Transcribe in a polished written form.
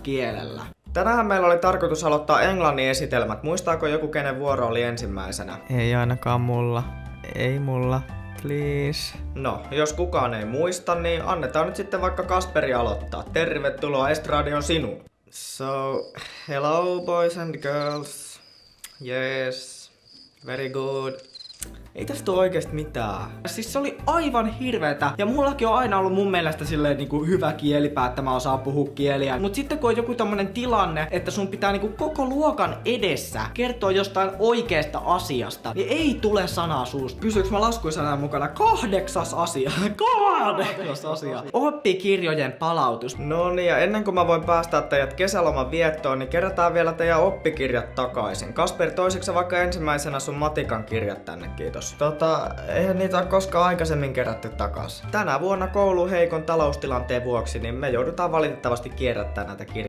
kielellä. Tänään meillä oli tarkoitus aloittaa englannin esitelmät. Muistaako joku, kenen vuoro oli ensimmäisenä? Ei ainakaan mulla. Ei mulla. Please. No, jos kukaan ei muista, niin annetaan nyt sitten vaikka Kasperi aloittaa. Tervetuloa, Estradi on sinun. So, hello boys and girls. Yes, very good. Ei tästä ole oikeesti mitään. Siis se oli aivan hirveetä. Ja mullakin on aina ollut mun mielestä silleen niinku hyvä kielipää, että mä osaan puhua kieliä. Mut sitten kun on joku tommonen tilanne, että sun pitää niinku koko luokan edessä kertoa jostain oikeesta asiasta, niin ei tule sanaa suusta. Pysyykö mä laskuisanan mukana? 8. asia. 8. asia. Oppikirjojen palautus. No niin, ja ennen kuin mä voin päästää teidät kesäloman viettoon, niin kerätään vielä teidän oppikirjat takaisin. Kasper, toiseksi vaikka ensimmäisenä sun matikan kirjat tänne, kiitos. Eihän niitä ole koskaan aikaisemmin kerätty takas. Tänä vuonna koulun heikon taloustilanteen vuoksi, niin me joudutaan valitettavasti kierrättämään näitä kirjoja.